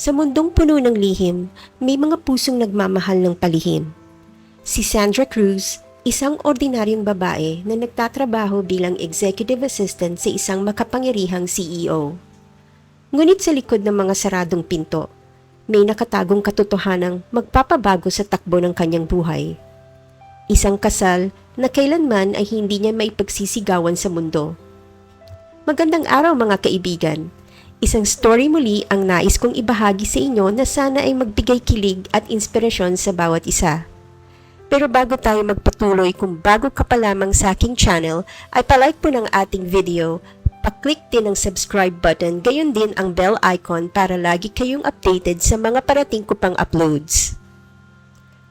Sa mundong puno ng lihim, may mga pusong nagmamahal ng palihim. Si Sandra Cruz, isang ordinaryong babae na nagtatrabaho bilang executive assistant sa isang makapangyarihang CEO. Ngunit sa likod ng mga saradong pinto, may nakatagong katotohanang magpapabago sa takbo ng kanyang buhay. Isang kasal na kailanman ay hindi niya maipagsisigawan sa mundo. Magandang araw mga kaibigan! Isang story muli ang nais kong ibahagi sa inyo na sana ay magbigay kilig at inspirasyon sa bawat isa. Pero bago tayo magpatuloy, kung bago ka pa lamang sa aking channel, ay palike po ng ating video, paklik din ang subscribe button, gayon din ang bell icon para lagi kayong updated sa mga parating ko pang uploads.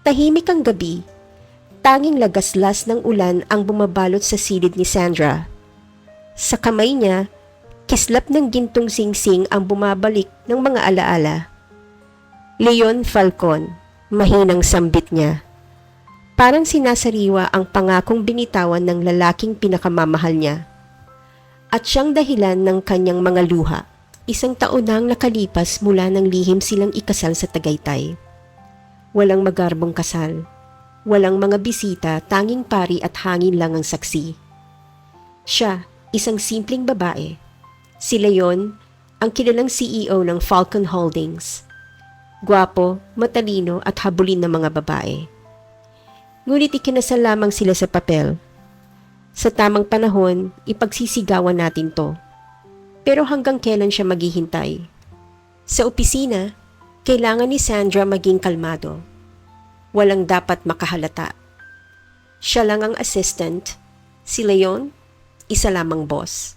Tahimik ang gabi, tanging lagaslas ng ulan ang bumabalot sa silid ni Sandra. Sa kamay niya, kislap ng gintong singsing ang bumabalik ng mga alaala. Leon Falcon, mahinang sambit niya. Parang sinasariwa ang pangakong binitawan ng lalaking pinakamamahal niya. At siyang dahilan ng kanyang mga luha. Isang taon nang nakalipas mula nang lihim silang ikasal sa Tagaytay. Walang magarbong kasal. Walang mga bisita, tanging pari at hangin lang ang saksi. Siya, isang simpleng babae. Si Leon, ang kilalang CEO ng Falcon Holdings. Gwapo, matalino at habulin ng mga babae. Ngunit ikinasal lamang sila sa papel. Sa tamang panahon, ipagsisigawan natin to. Pero hanggang kailan siya maghihintay? Sa opisina, kailangan ni Sandra maging kalmado. Walang dapat makahalata. Siya lang ang assistant. Si Leon, isa lamang boss.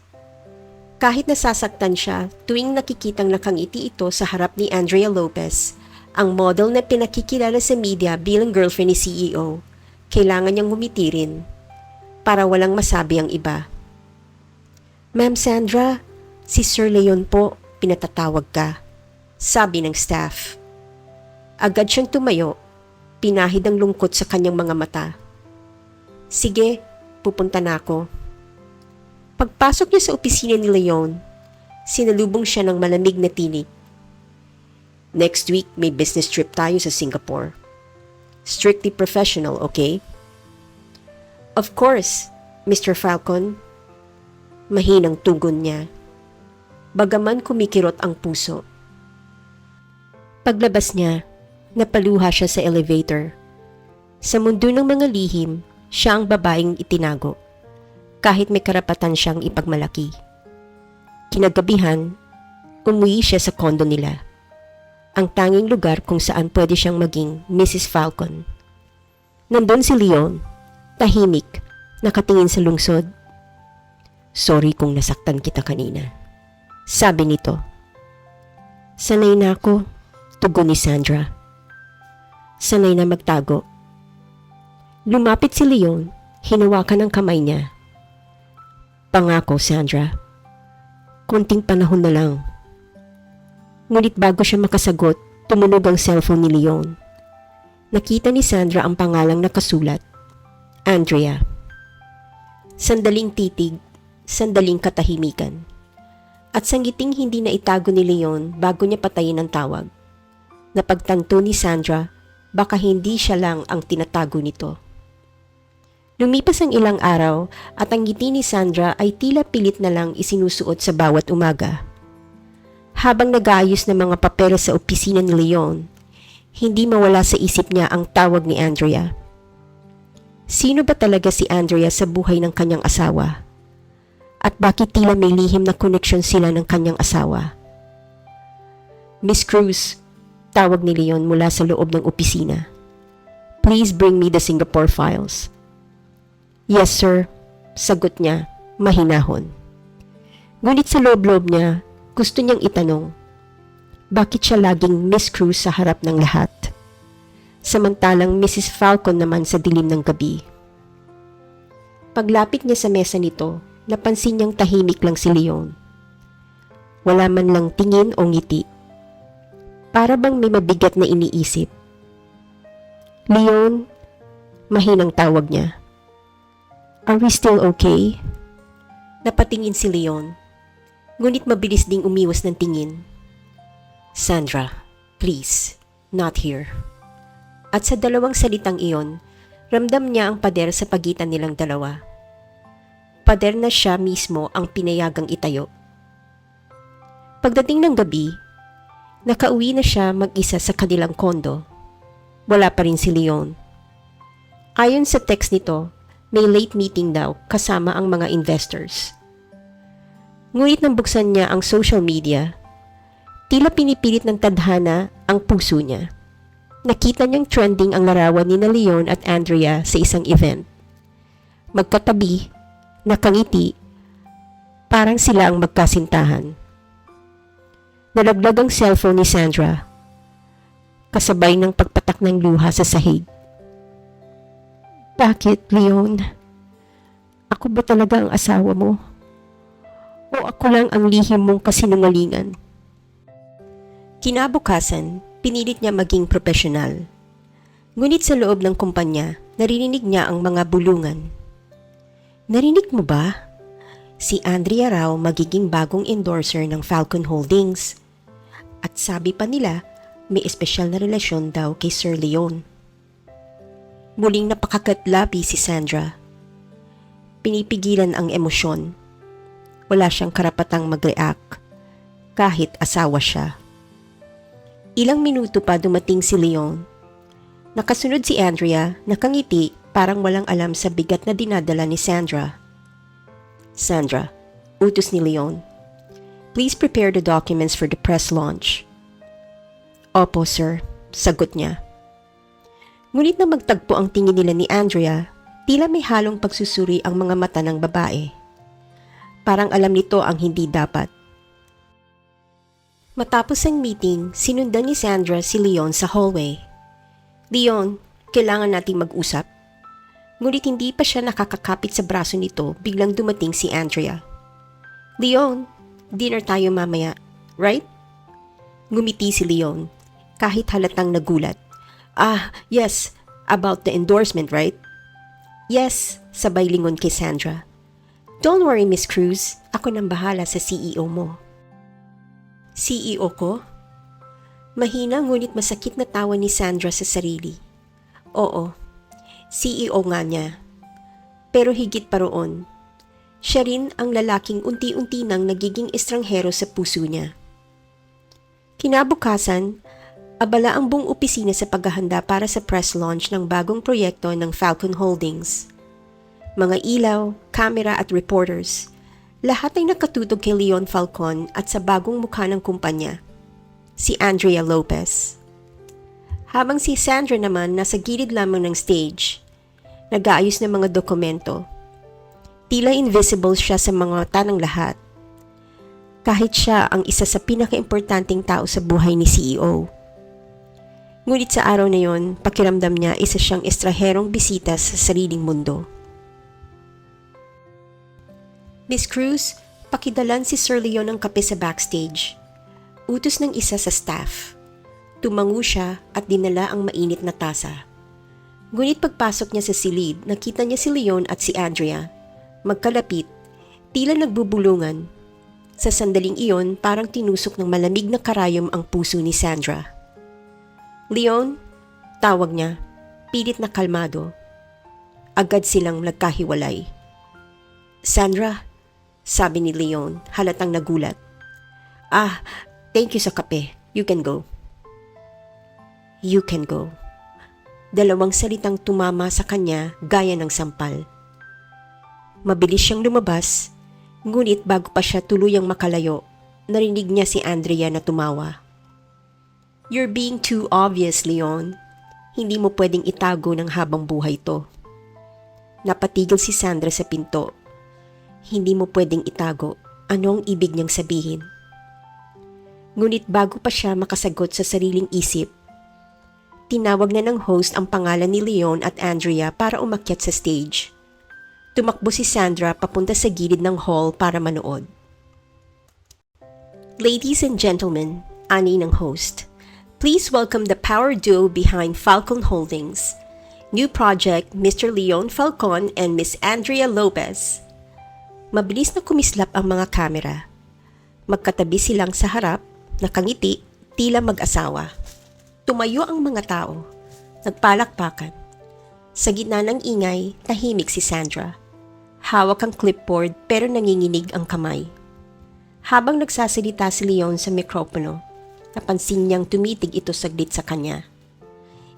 Kahit nasasaktan siya tuwing nakikitang nakangiti ito sa harap ni Andrea Lopez, ang model na pinakikilala sa media bilang girlfriend ni CEO, kailangan niyang ngumiti rin para walang masabi ang iba. Ma'am Sandra, si Sir Leon po, pinatatawag ka, sabi ng staff. Agad siyang tumayo, pinahid ang lungkot sa kanyang mga mata. Sige, pupunta na ako. Pagpasok niya sa opisina ni Leon, sinalubong siya ng malamig na tinig. Next week, may business trip tayo sa Singapore. Strictly professional, okay? Of course, Mr. Falcon. Mahinang tugon niya. Bagaman kumikirot ang puso. Paglabas niya, napaluha siya sa elevator. Sa mundo ng mga lihim, siya ang babaeng itinago. Kahit may karapatan siyang ipagmalaki. Kinagabihan, umuwi siya sa kondo nila. Ang tanging lugar kung saan pwede siyang maging Mrs. Falcon. Nandun si Leon, tahimik, nakatingin sa lungsod. Sorry kung nasaktan kita kanina, sabi nito. Sanay na ako, tugon ni Sandra. Sanay na magtago. Lumapit si Leon, hinawakan ang kamay niya. Pangako, Sandra. Kunting panahon na lang. Ngunit bago siya makasagot, tumunog ang cellphone ni Leon. Nakita ni Sandra ang pangalang nakasulat, Andrea. Sandaling titig, sandaling katahimikan. At sanggiting hindi na itago ni Leon bago niya patayin ang tawag. Napagtanto ni Sandra, baka hindi siya lang ang tinatago nito. Lumipas ang ilang araw at ang ngiti ni Sandra ay tila pilit na lang isinusuot sa bawat umaga. Habang nag-aayos ng mga papeles sa opisina ni Leon, hindi mawala sa isip niya ang tawag ni Andrea. Sino ba talaga si Andrea sa buhay ng kanyang asawa? At bakit tila may lihim na koneksyon sila ng kanyang asawa? Miss Cruz, tawag ni Leon mula sa loob ng opisina. Please bring me the Singapore files. Yes, sir, sagot niya, mahinahon. Ngunit sa loob-loob niya, gusto niyang itanong, bakit siya laging Miss Cruz sa harap ng lahat? Samantalang Mrs. Falcon naman sa dilim ng gabi. Paglapit niya sa mesa nito, napansin niyang tahimik lang si Leon. Wala man lang tingin o ngiti. Para bang may mabigat na iniisip. Leon, mahinang tawag niya. Are we still okay? Napatingin si Leon, ngunit mabilis ding umiwas ng tingin. Sandra, Please, not here. At sa dalawang salitang iyon, ramdam niya ang pader sa pagitan nilang dalawa. Pader na siya mismo ang pinayagang itayo. Pagdating ng gabi, nakauwi na siya mag-isa sa kanilang kondo. Wala pa rin si Leon. Ayon sa text nito, may late meeting daw kasama ang mga investors. Ngunit nang buksan niya ang social media, tila pinipilit ng tadhana ang puso niya. Nakita niyang trending ang larawan ni Leon at Andrea sa isang event. Magkatabi, nakangiti, parang sila ang magkasintahan. Nalaglag ang cellphone ni Sandra, kasabay ng pagpatak ng luha sa sahig. Bakit, Leon? Ako ba talaga ang asawa mo? O ako lang ang lihim mong kasinungalingan? Kinabukasan, pinilit niya maging profesional. Ngunit sa loob ng kumpanya, narinig niya ang mga bulungan. Narinig mo ba? Si Andrea raw magiging bagong endorser ng Falcon Holdings. At sabi pa nila, may espesyal na relasyon daw kay Sir Leon. Muling napakagalapi si Sandra. Pinipigilan ang emosyon. Wala siyang karapatang mag-react kahit asawa siya. Ilang minuto pa dumating si Leon. Nakasunod si Andrea, nakangiti, parang walang alam sa bigat na dinadala ni Sandra. Sandra, utos ni Leon. Please prepare the documents for the press launch. Opo, sir, sagot niya. Ngunit na magtagpo ang tingin nila ni Andrea, tila may halong pagsusuri ang mga mata ng babae. Parang alam nito ang hindi dapat. Matapos ang meeting, sinundan ni Sandra si Leon sa hallway. Leon, kailangan nating mag-usap. Ngunit hindi pa siya nakakakapit sa braso nito, biglang dumating si Andrea. Leon, dinner tayo mamaya, right? Ngumiti si Leon, kahit halatang nagulat. Yes, about the endorsement, right? Yes, sabay lingon kay Sandra. Don't worry, Miss Cruz, ako nang bahala sa CEO mo. CEO ko? Mahina ngunit masakit na tawa ni Sandra sa sarili. Oo, CEO nga niya. Pero higit pa roon, siya rin ang lalaking unti-unti nang nagiging estranghero sa puso niya. Kinabukasan, abala ang buong opisina sa paghahanda para sa press launch ng bagong proyekto ng Falcon Holdings. Mga ilaw, kamera at reporters, lahat ay nakatutok kay Leon Falcon at sa bagong mukha ng kumpanya, si Andrea Lopez. Habang si Sandra naman nasa gilid lamang ng stage, nag-aayos ng mga dokumento. Tila invisible siya sa mga mata ng lahat. Kahit siya ang isa sa pinaka-importanting tao sa buhay ni CEO. Ngunit sa araw na yon, pakiramdam niya isa siyang estrangerong bisita sa sariling mundo. Miss Cruz, pakidalan si Sir Leon ng kape sa backstage. Utos ng isa sa staff. Tumango siya at dinala ang mainit na tasa. Ngunit pagpasok niya sa silid, nakita niya si Leon at si Andrea. Magkalapit, tila nagbubulungan. Sa sandaling iyon, parang tinusok ng malamig na karayom ang puso ni Sandra. Leon, tawag niya, pilit na kalmado. Agad silang nagkahiwalay. Sandra, sabi ni Leon, halatang nagulat. Thank you sa kape. You can go. You can go. Dalawang salitang tumama sa kanya gaya ng sampal. Mabilis siyang lumabas, ngunit bago pa siya tuluyang makalayo, narinig niya si Andrea na tumawa. You're being too obvious, Leon. Hindi mo pwedeng itago ng habang buhay to. Napatigil si Sandra sa pinto. Hindi mo pwedeng itago. Ano ang ibig niyang sabihin? Ngunit bago pa siya makasagot sa sariling isip, tinawag na ng host ang pangalan ni Leon at Andrea para umakyat sa stage. Tumakbo si Sandra papunta sa gilid ng hall para manood. Ladies and gentlemen, ani ng host, please welcome the power duo behind Falcon Holdings. New project, Mr. Leon Falcon and Miss Andrea Lopez. Mabilis na kumislap ang mga kamera. Magkatabi silang sa harap, nakangiti, tila mag-asawa. Tumayo ang mga tao. Nagpalakpakan. Sa gitna ng ingay, tahimik si Sandra. Hawak ang clipboard pero nanginginig ang kamay. Habang nagsasalita si Leon sa mikropono, napansin niyang tumitig ito saglit sa kanya.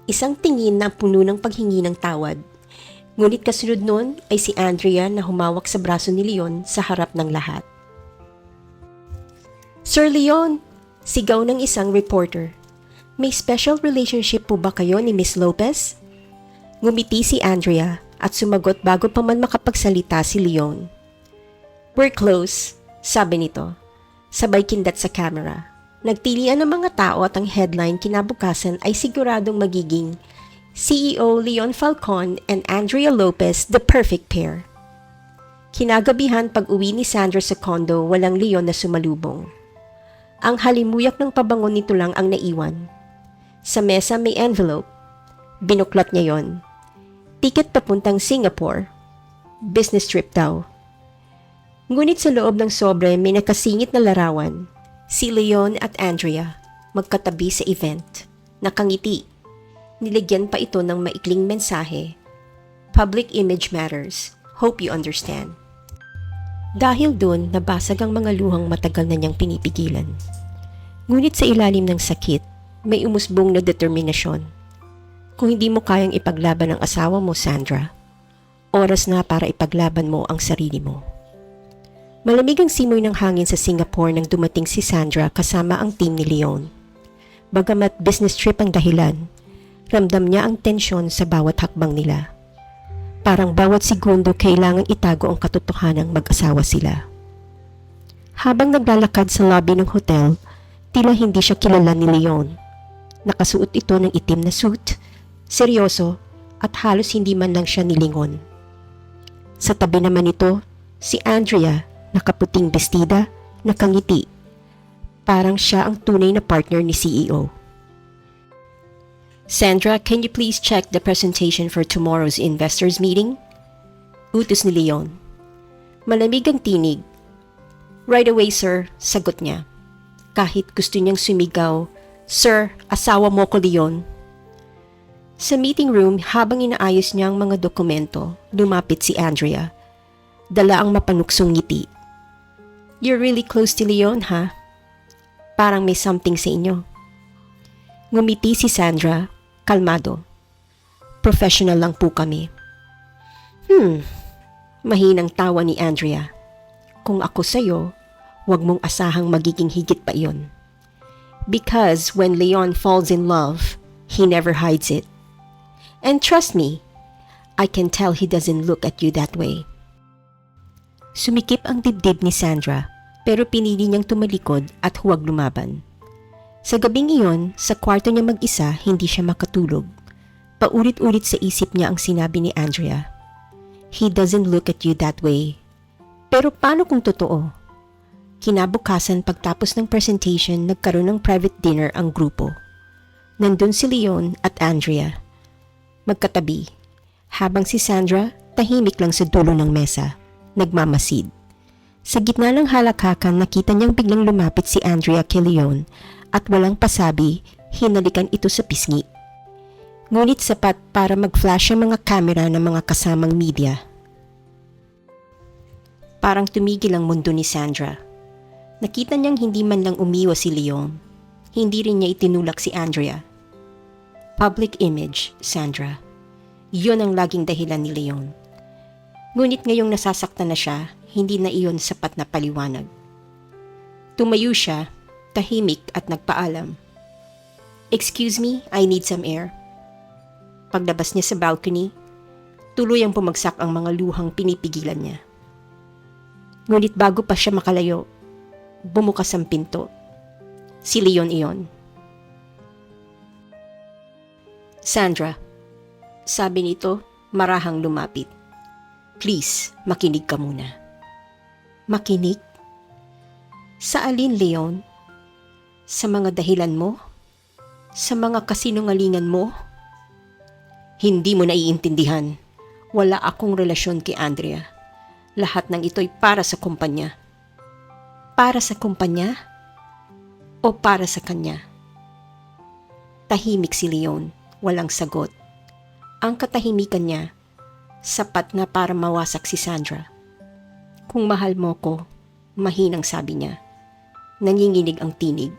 Isang tingin na puno ng paghingi ng tawad. Ngunit kasunod nun ay si Andrea na humawak sa braso ni Leon sa harap ng lahat. "Sir Leon!" sigaw ng isang reporter. "May special relationship po ba kayo ni Miss Lopez?" Ngumiti si Andrea at sumagot bago pa man makapagsalita si Leon. "We're close," sabi nito. Sabay kindat sa camera. Nagtilian ng mga tao at ang headline kinabukasan ay siguradong magiging CEO Leon Falcon and Andrea Lopez, the perfect pair. Kinagabihan pag-uwi ni Sandra sa condo, walang Leon na sumalubong. Ang halimuyak ng pabango nito lang ang naiwan. Sa mesa may envelope. Binuklat niya yon. Ticket papuntang Singapore. Business trip daw. Ngunit sa loob ng sobre may nakasingit na larawan. Si Leon at Andrea, magkatabi sa event. Nakangiti. Niligyan pa ito ng maikling mensahe. Public image matters. Hope you understand. Dahil doon, nabasag ang mga luhang matagal na niyang pinipigilan. Ngunit sa ilalim ng sakit, may umusbong na determinasyon. Kung hindi mo kayang ipaglaban ang asawa mo, Sandra, oras na para ipaglaban mo ang sarili mo. Malamig ang simoy ng hangin sa Singapore nang dumating si Sandra kasama ang team ni Leon. Bagamat business trip ang dahilan, ramdam niya ang tensyon sa bawat hakbang nila. Parang bawat segundo kailangang itago ang katotohanang mag-asawa sila. Habang naglalakad sa lobby ng hotel, tila hindi siya kilala ni Leon. Nakasuot ito ng itim na suit, seryoso, at halos hindi man lang siya nilingon. Sa tabi naman nito, si Andrea, nakaputing bestida, nakangiti. Parang siya ang tunay na partner ni CEO. "Sandra, can you please check the presentation for tomorrow's investors meeting?" Utos ni Leon. Malamig ang tinig. "Right away, sir," sagot niya. Kahit gusto niyang sumigaw, "Sir, asawa mo ko, Leon." Sa meeting room, habang inaayos niya ang mga dokumento, lumapit si Andrea. Dala ang mapanuksong ngiti. "You're really close to Leon, ha? Parang may something sa inyo." Ngumiti si Sandra, kalmado. "Professional lang po kami." Mahinang tawa ni Andrea. "Kung ako sa'yo, wag mong asahang magiging higit pa iyon. Because when Leon falls in love, he never hides it. And trust me, I can tell he doesn't look at you that way." Sumikip ang dibdib ni Sandra, pero pinili niyang tumalikod at huwag lumaban. Sa gabing iyon, sa kwarto niya mag-isa, hindi siya makatulog. Paulit-ulit sa isip niya ang sinabi ni Andrea. "He doesn't look at you that way." Pero paano kung totoo? Kinabukasan pagtapos ng presentation, nagkaroon ng private dinner ang grupo. Nandun si Leon at Andrea. Magkatabi. Habang si Sandra, tahimik lang sa dulo ng mesa. Nagmamasid. Sa gitna ng halakakan, nakita niyang biglang lumapit si Andrea kay Leon at walang pasabi, hinalikan ito sa pisngi. Ngunit sapat para mag-flash ang mga kamera ng mga kasamang media. Parang tumigil ang mundo ni Sandra. Nakita niyang hindi man lang umiwas si Leon. Hindi rin niya itinulak si Andrea. Public image, Sandra. Iyon ang laging dahilan ni Leon. Ngunit ngayong nasasaktan na siya, hindi na iyon sapat na paliwanag. Tumayo siya, tahimik at nagpaalam. "Excuse me, I need some air." Paglabas niya sa balcony, tuloy ang bumagsak ang mga luhang pinipigilan niya. Ngunit bago pa siya makalayo, bumukas ang pinto. Si Leon iyon. "Sandra," sabi nito, marahang lumapit. "Please, makinig ka muna." "Makinig? Sa alin, Leon? Sa mga dahilan mo? Sa mga kasinungalingan mo?" "Hindi mo naiintindihan. Wala akong relasyon kay Andrea. Lahat ng ito'y para sa kumpanya." "Para sa kumpanya? O para sa kanya?" Tahimik si Leon, walang sagot. Ang katahimikan niya, sapat na para mawasak si Sandra. Kung mahal mo ko, mahinang sabi niya. Nanginginig ang tinig.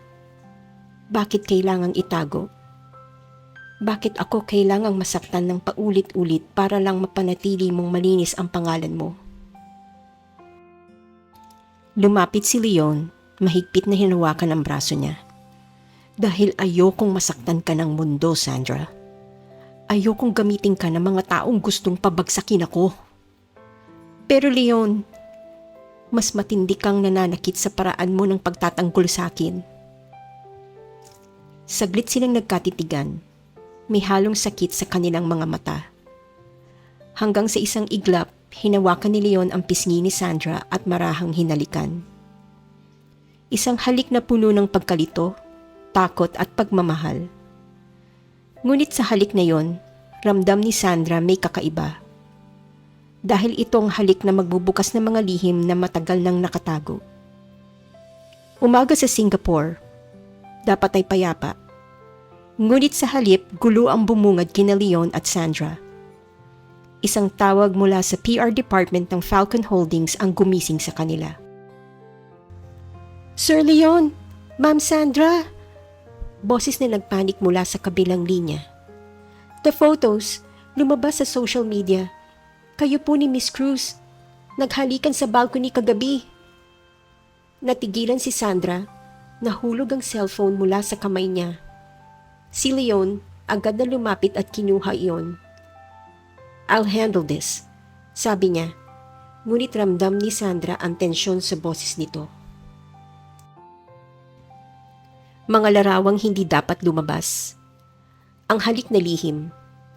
Bakit kailangang itago? Bakit ako kailangang masaktan ng paulit-ulit para lang mapanatili mong malinis ang pangalan mo? Lumapit si Leon, mahigpit na hinawakan ang braso niya. Dahil ayokong masaktan ka ng mundo, Sandra. Ayokong gamitin ka ng mga taong gustong pabagsakin ako. Pero Leon, mas matindi kang nananakit sa paraan mo ng pagtatanggol sa akin. Saglit silang nagkatitigan. May halong sakit sa kanilang mga mata. Hanggang sa isang iglap, hinawakan ni Leon ang pisngi ni Sandra at marahang hinalikan. Isang halik na puno ng pagkalito, takot at pagmamahal. Ngunit sa halik na yon, ramdam ni Sandra may kakaiba. Dahil itong halik na magbubukas ng mga lihim na matagal nang nakatago. Umaga sa Singapore, dapat ay payapa. Ngunit sa halip, gulo ang bumungad kina Leon at Sandra. Isang tawag mula sa PR department ng Falcon Holdings ang gumising sa kanila. Sir Leon! Ma'am Sandra! Boses na nagpanik mula sa kabilang linya. The photos, lumabas sa social media. Kayo po ni Miss Cruz. Naghalikan sa balcony kagabi. Natigilan si Sandra. Nahulog ang cellphone mula sa kamay niya. Si Leon agad na lumapit at kinuha iyon. I'll handle this, sabi niya. Ngunit ramdam ni Sandra ang tensyon sa boses nito. Mga larawang hindi dapat lumabas. Ang halik na lihim,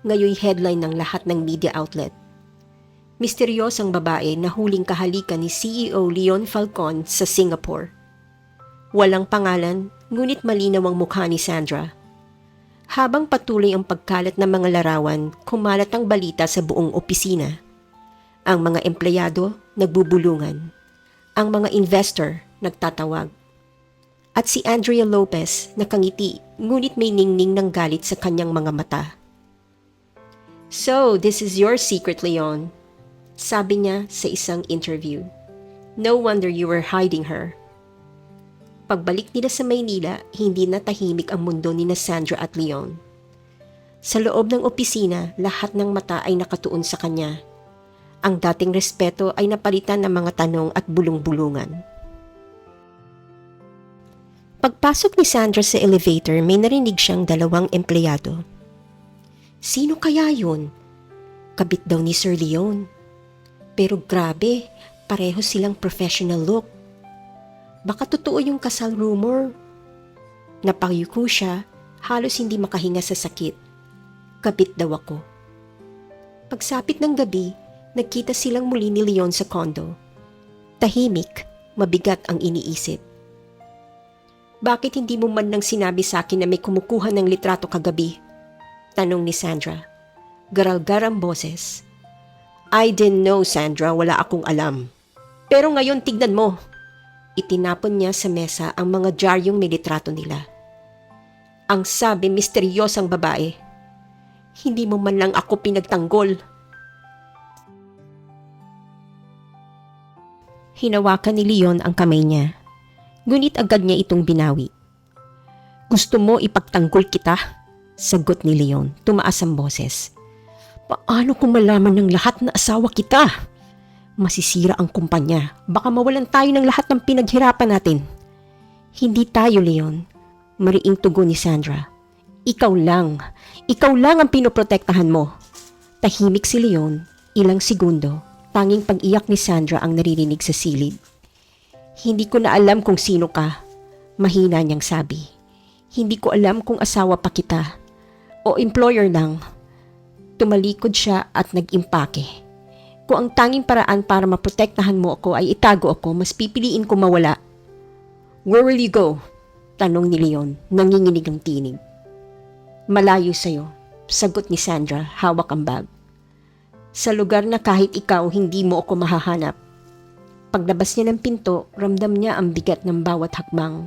ngayoy headline ng lahat ng media outlet. Misteryosang babae na huling kahalikan ni CEO Leon Falcon sa Singapore. Walang pangalan, ngunit malinaw ang mukha ni Sandra. Habang patuloy ang pagkalat ng mga larawan, kumalat ang balita sa buong opisina. Ang mga empleyado nagbubulungan. Ang mga investor nagtatawag. At si Andrea Lopez nakangiti, ngunit may ningning ng galit sa kanyang mga mata. So, this is your secret, Leon, sabi niya sa isang interview. No wonder you were hiding her. Pagbalik nila sa Maynila, hindi na tahimik ang mundo ni Sandra at Leon. Sa loob ng opisina, lahat ng mata ay nakatuon sa kanya. Ang dating respeto ay napalitan ng mga tanong at bulong-bulungan. Pagpasok ni Sandra sa elevator, may narinig siyang dalawang empleyado. Sino kaya yun? Kabit daw ni Sir Leon. Pero grabe, pareho silang professional look. Baka totoo yung kasal rumor. Napayuko siya, halos hindi makahinga sa sakit. Kabit daw ako. Pagsapit ng gabi, nagkita silang muli ni Leon sa condo. Tahimik, mabigat ang iniisip. Bakit hindi mo man nang sinabi sa akin na may kumukuha ng litrato kagabi? Tanong ni Sandra. Garalgar ang boses. I didn't know, Sandra, wala akong alam. Pero ngayon tignan mo. Itinapon niya sa mesa ang mga diaryong may litrato nila. Ang sabi, misteryosang babae. Hindi mo man lang ako pinagtanggol. Hinawakan ni Leon ang kamay niya. Ngunit agad niya itong binawi. Gusto mo ipagtanggol kita? Sagot ni Leon, tumaas ang boses. Paano kung malaman ng lahat na asawa kita? Masisira ang kumpanya. Baka mawalan tayo ng lahat ng pinaghirapan natin. Hindi tayo, Leon. Mariing tugon ni Sandra. Ikaw lang ang pinoprotektahan mo. Tahimik si Leon, ilang segundo, tanging pag-iyak ni Sandra ang naririnig sa silid. Hindi ko na alam kung sino ka, mahina niyang sabi. Hindi ko alam kung asawa pa kita o employer lang. Tumalikod siya at nag-impake. Kung ang tanging paraan para maprotektahan mo ako ay itago ako, mas pipiliin ko mawala. Where will you go? Tanong ni Leon, nanginginig ang tinig. Malayo sa'yo, sagot ni Sandra, hawak ang bag. Sa lugar na kahit ikaw hindi mo ako mahahanap. Paglabas niya ng pinto, ramdam niya ang bigat ng bawat hakbang.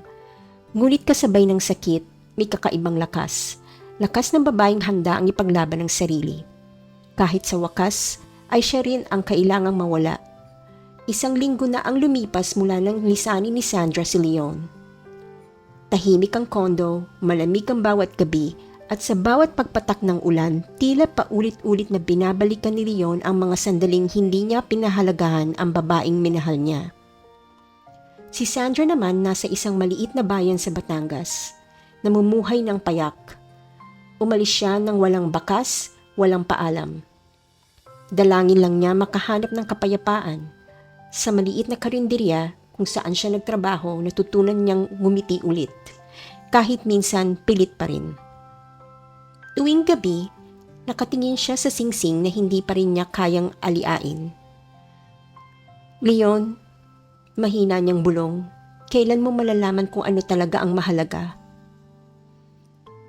Ngunit kasabay ng sakit, may kakaibang lakas. Lakas ng babaeng handa ang ipaglaban ng sarili. Kahit sa wakas ay siya rin ang kailangang mawala. Isang linggo na ang lumipas mula nang lisanin ni Sandra si Leon. Tahimik ang kondo, malamig ang bawat gabi, at sa bawat pagpatak ng ulan, tila paulit-ulit na binabalikan ni Leon ang mga sandaling hindi niya pinahalagahan ang babaeng minahal niya. Si Sandra naman nasa isang maliit na bayan sa Batangas, namumuhay ng payak. Umalis siya ng walang bakas, walang paalam. Dalangin lang niya makahanap ng kapayapaan. Sa maliit na karinderya kung saan siya nagtrabaho, natutunan niyang ngumiti ulit. Kahit minsan pilit pa rin. Tuwing gabi, nakatingin siya sa singsing na hindi pa rin niya kayang aliain. Leon, mahina niyang bulong, kailan mo malalaman kung ano talaga ang mahalaga?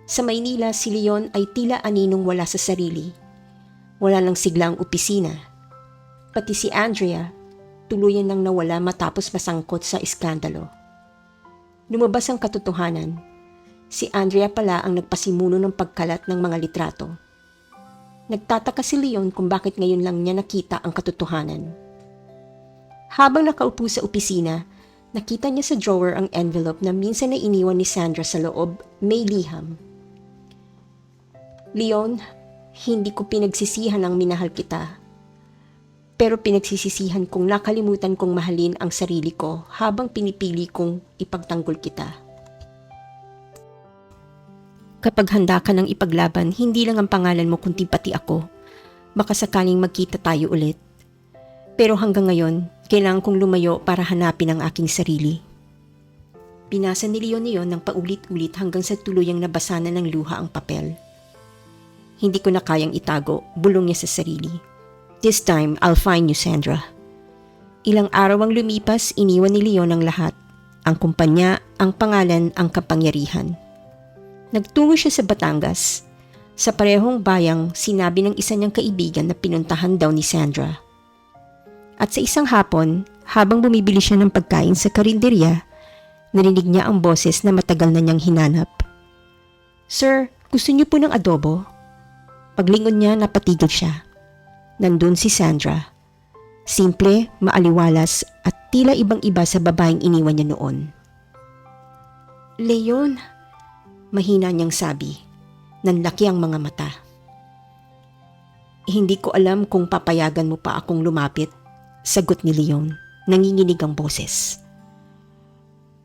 Sa Maynila, si Leon ay tila aninong wala sa sarili. Wala nang siglang opisina. Pati si Andrea, tuluyan nang nawala matapos masangkot sa iskandalo. Lumabas ang katotohanan. Si Andrea pala ang nagpasimuno ng pagkalat ng mga litrato. Nagtataka si Leon kung bakit ngayon lang niya nakita ang katotohanan. Habang nakaupo sa opisina, nakita niya sa drawer ang envelope na minsan na iniwan ni Sandra sa loob, may liham. Leon, hindi ko pinagsisihan ang minahal kita. Pero pinagsisisihan kong nakalimutan kong mahalin ang sarili ko habang pinipili kong ipagtanggol kita. Kapag handa ka ng ipaglaban, hindi lang ang pangalan mo kundi pati ako. Baka sakaling magkita tayo ulit. Pero hanggang ngayon, kailangan kong lumayo para hanapin ang aking sarili. Binasa ni Leon niyon ng paulit-ulit hanggang sa tuluyang nabasa na ng luha ang papel. Hindi ko na kayang itago, bulong niya sa sarili. This time, I'll find you, Sandra. Ilang araw ang lumipas, iniwan ni Leon ang lahat. Ang kumpanya, ang pangalan, ang kapangyarihan. Nagtungo siya sa Batangas. Sa parehong bayang, sinabi ng isa niyang kaibigan na pinuntahan daw ni Sandra. At sa isang hapon, habang bumibili siya ng pagkain sa karinderya, narinig niya ang boses na matagal na niyang hinanap. Sir, gusto niyo po ng adobo? Paglingon niya, napatigil siya. Nandun si Sandra. Simple, maaliwalas at tila ibang-iba sa babaeng iniwan niya noon. Leon, mahina niyang sabi. Nanlaki ang mga mata. Hindi ko alam kung papayagan mo pa akong lumapit, sagot ni Leon. Nanginginig ang boses.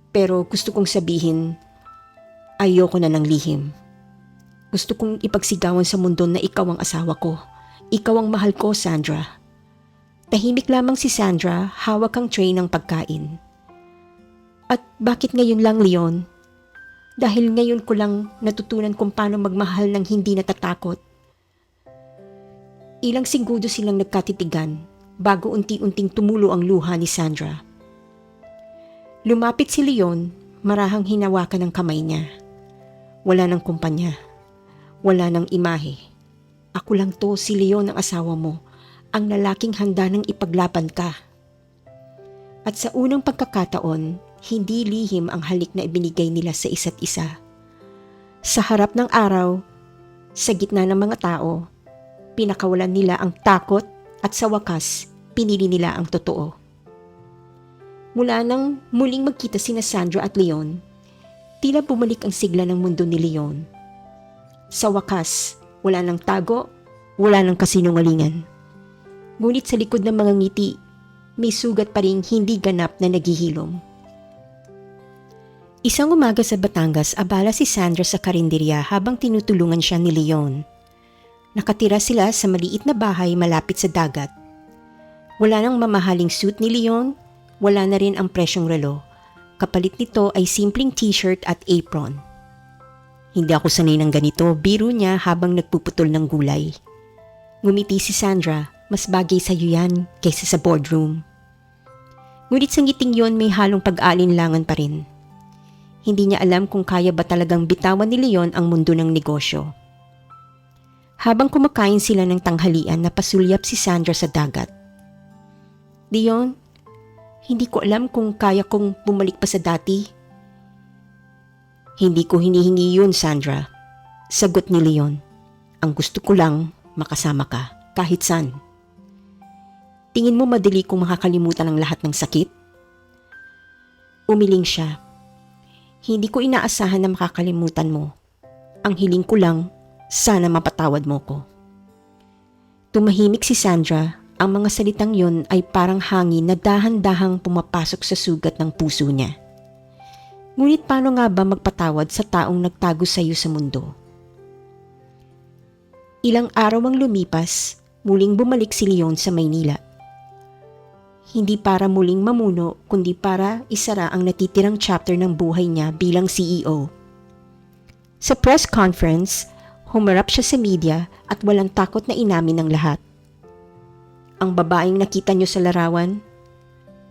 Pero gusto kong sabihin, ayoko na ng lihim. Gusto kong ipagsigawan sa mundo na ikaw ang asawa ko. Ikaw ang mahal ko, Sandra. Tahimik lamang si Sandra, hawak ang tray ng pagkain. At bakit ngayon lang, Leon? Dahil ngayon ko lang natutunan kung paano magmahal ng hindi natatakot. Ilang segundo silang nagkatitigan bago unti-unting tumulo ang luha ni Sandra. Lumapit si Leon, marahang hinawakan ng kamay niya. Wala ng kumpanya. Wala ng imahe. Ako lang to, si Leon ang asawa mo, ang lalaking handa ng ipaglaban ka. At sa unang pagkakataon, hindi lihim ang halik na ibinigay nila sa isa't isa. Sa harap ng araw, sa gitna ng mga tao, pinakawalan nila ang takot at sa wakas, pinili nila ang totoo. Mula nang muling magkita sina Sandra at Leon, tila bumalik ang sigla ng mundo ni Leon. Sa wakas, wala nang tago, wala nang kasinungalingan. Ngunit sa likod ng mga ngiti, may sugat pa ring hindi ganap na naghihilom. Isang umaga sa Batangas, abala si Sandra sa karinderya habang tinutulungan siya ni Leon. Nakatira sila sa maliit na bahay malapit sa dagat. Wala nang mamahaling suit ni Leon, wala na rin ang presyong relo. Kapalit nito ay simpleng t-shirt at apron. Hindi ako sanay ng ganito, biro niya habang nagpuputol ng gulay. Ngumiti si Sandra, mas bagay sa iyo yan kaysa sa boardroom. Ngunit sa ngiting yon may halong pag-aalinlangan pa rin. Hindi niya alam kung kaya ba talagang bitawan ni Leon ang mundo ng negosyo. Habang kumakain sila ng tanghalian, napasulyap si Sandra sa dagat. Leon, hindi ko alam kung kaya kong bumalik pa sa dati. Hindi ko hinihingi yun, Sandra. Sagot ni Leon. Ang gusto ko lang, makasama ka, kahit saan. Tingin mo madali kong makakalimutan ang lahat ng sakit? Umiling siya. Hindi ko inaasahan na makakalimutan mo. Ang hiling ko lang, sana mapatawad mo ko. Tumahimik si Sandra. Ang mga salitang yon ay parang hangin na dahan-dahang pumapasok sa sugat ng puso niya. Ngunit paano nga ba magpatawad sa taong nagtago sa iyo sa mundo? Ilang araw ang lumipas, muling bumalik si Leon sa Maynila. Hindi para muling mamuno, kundi para isara ang natitirang chapter ng buhay niya bilang CEO. Sa press conference, humarap siya sa media at walang takot na inamin ng lahat. Ang babaeng nakita niyo sa larawan,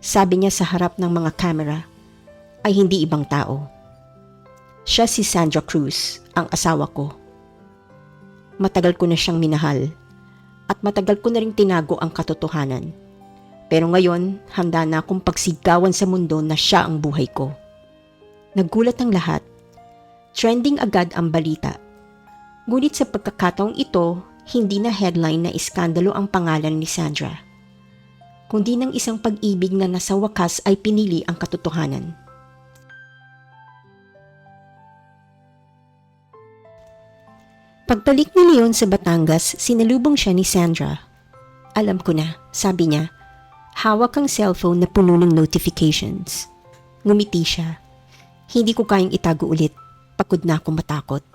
sabi niya sa harap ng mga kamera, ay hindi ibang tao. Siya si Sandra Cruz, ang asawa ko. Matagal ko na siyang minahal at matagal ko na ring tinago ang katotohanan. Pero ngayon, handa na akong pagsigawan sa mundo na siya ang buhay ko. Naggulat ang lahat. Trending agad ang balita. Ngunit sa pagkakataong ito, hindi na headline na iskandalo ang pangalan ni Sandra, kundi ng isang pag-ibig na nasa wakas ay pinili ang katotohanan. Pagbalik ni Leon sa Batangas, sinalubong siya ni Sandra. Alam ko na, sabi niya. Hawak ang cellphone na puno ng notifications. Ngumiti siya. Hindi ko kayang itago ulit. Pagod na akong matakot.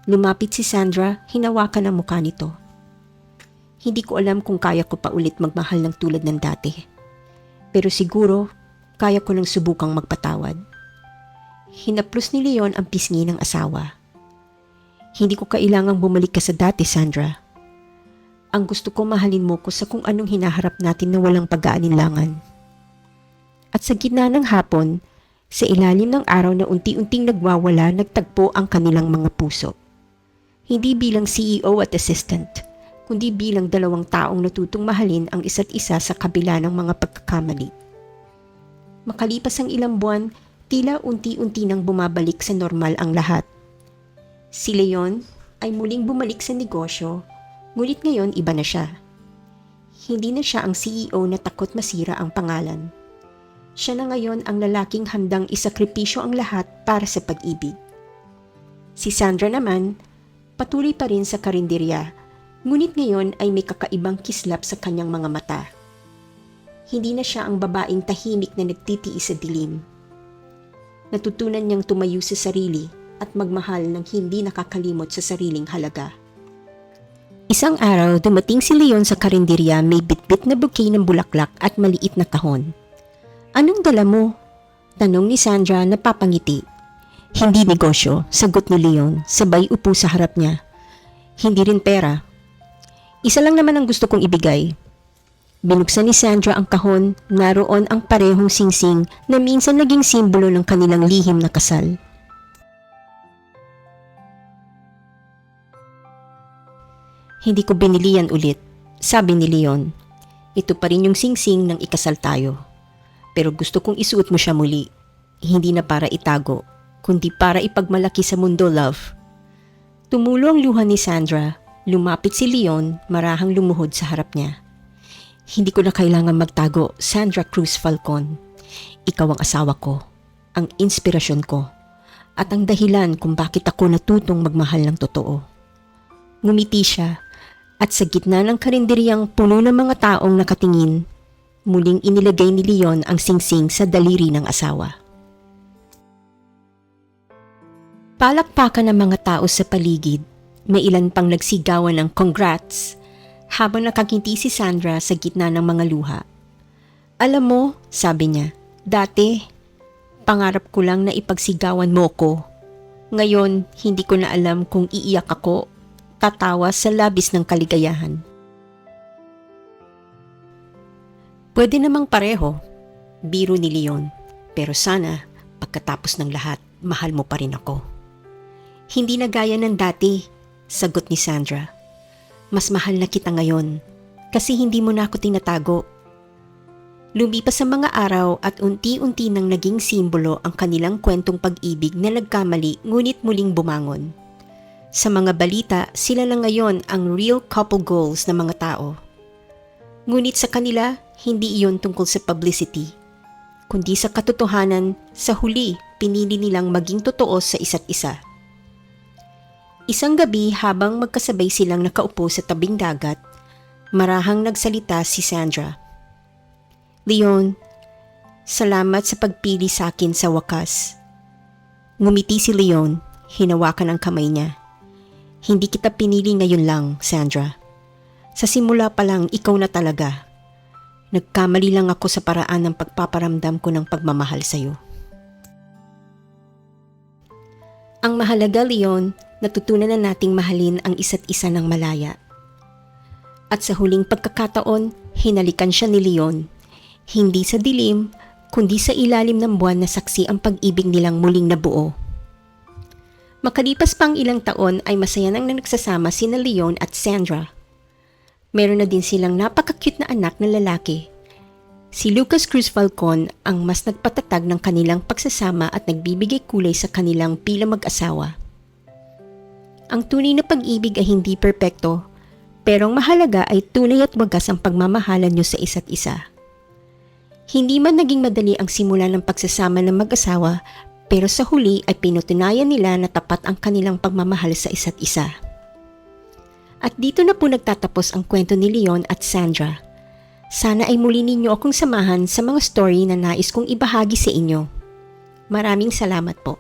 Lumapit si Sandra, hinawakan ang mukha nito. Hindi ko alam kung kaya ko pa ulit magmahal ng tulad ng dati. Pero siguro, kaya ko nang subukang magpatawad. Hinaplos ni Leon ang pisngi ng asawa. Hindi ko kailangang bumalik ka sa dati, Sandra. Ang gusto ko mahalin mo ko sa kung anong hinaharap natin na walang pag-aalinlangan. At sa gitna ng hapon, sa ilalim ng araw na unti-unting nagwawala, nagtagpo ang kanilang mga puso. Hindi bilang CEO at assistant, kundi bilang dalawang taong natutong mahalin ang isa't isa sa kabila ng mga pagkakamali. Makalipas ang ilang buwan, tila unti-unti nang bumabalik sa normal ang lahat. Si Leon ay muling bumalik sa negosyo, ngunit ngayon iba na siya. Hindi na siya ang CEO na takot masira ang pangalan. Siya na ngayon ang lalaking handang isakripisyo ang lahat para sa pag-ibig. Si Sandra naman, patuloy pa rin sa karinderya, ngunit ngayon ay may kakaibang kislap sa kanyang mga mata. Hindi na siya ang babaeng tahimik na nagtitiis sa dilim. Natutunan niyang tumayo sa sarili at magmahal ng hindi nakakalimot sa sariling halaga. Isang araw, dumating si Leon sa karinderya, may bitbit na bouquet ng bulaklak at maliit na kahon. Anong dala mo? Tanong ni Sandra na papangiti. Hindi negosyo, sagot ni Leon, sabay upo sa harap niya. Hindi rin pera. Isa lang naman ang gusto kong ibigay. Binuksan ni Sandra ang kahon, naroon ang parehong singsing na minsan naging simbolo ng kanilang lihim na kasal. Hindi ko binili yan ulit, sabi ni Leon. Ito pa rin yung singsing ng ikasal tayo. Pero gusto kong isuot mo siya muli. Hindi na para itago, kundi para ipagmalaki sa mundo, love. Tumulo ang luha ni Sandra. Lumapit si Leon, marahang lumuhod sa harap niya. Hindi ko na kailangan magtago, Sandra Cruz Falcon. Ikaw ang asawa ko, ang inspirasyon ko, at ang dahilan kung bakit ako natutong magmahal ng totoo. Ngumiti siya, at sa gitna ng karinderyang puno ng mga taong nakatingin, muling inilagay ni Leon ang singsing sa daliri ng asawa. Palakpakan ng mga tao sa paligid. May ilan pang nagsigawan ng congrats habang nakakinti si Sandra sa gitna ng mga luha. Alam mo, sabi niya, dati, pangarap ko lang na ipagsigawan mo ko. Ngayon, hindi ko na alam kung iiyak ako, tatawa sa labis ng kaligayahan. Pwede namang pareho, biro ni Leon, pero sana, pagkatapos ng lahat, mahal mo pa rin ako. Hindi na gaya ng dati, sagot ni Sandra. Mas mahal na kita ngayon, kasi hindi mo na ako tinatago. Lumipas ang mga araw at unti-unti nang naging simbolo ang kanilang kwentong pag-ibig na nagkamali ngunit muling bumangon. Sa mga balita, sila na ngayon ang real couple goals ng mga tao. Ngunit sa kanila, hindi iyon tungkol sa publicity, kundi sa katotohanan. Sa huli, pinili nilang maging totoo sa isa't isa. Isang gabi habang magkasabay silang nakaupo sa tabing dagat, marahang nagsalita si Sandra. "Leon, salamat sa pagpili sa akin sa wakas." Ngumiti si Leon, hinawakan ang kamay niya. "Hindi kita pinili ngayon lang, Sandra. Sa simula pa lang, ikaw na talaga. Nagkamali lang ako sa paraan ng pagpaparamdam ko ng pagmamahal sa'yo." Ang mahalaga, Leon, natutunan na nating mahalin ang isa't isa ng malaya. At sa huling pagkakataon, hinalikan siya ni Leon. Hindi sa dilim, kundi sa ilalim ng buwan na saksi ang pag-ibig nilang muling nabuo. Makalipas pang ilang taon ay masaya nang nagsasama sina Leon at Sandra. Meron na din silang napaka-cute na anak na lalaki. Si Lucas Cruz Falcon ang mas nagpatatag ng kanilang pagsasama at nagbibigay kulay sa kanilang bilang mag-asawa. Ang tunay na pag-ibig ay hindi perpekto, pero ang mahalaga ay tunay at wagas ang pagmamahalan nyo sa isa't isa. Hindi man naging madali ang simula ng pagsasama ng mag-asawa, pero sa huli ay pinutunayan nila na tapat ang kanilang pagmamahal sa isa't isa. At dito na po nagtatapos ang kwento ni Leon at Sandra. Sana ay muli ninyo akong samahan sa mga story na nais kong ibahagi sa inyo. Maraming salamat po.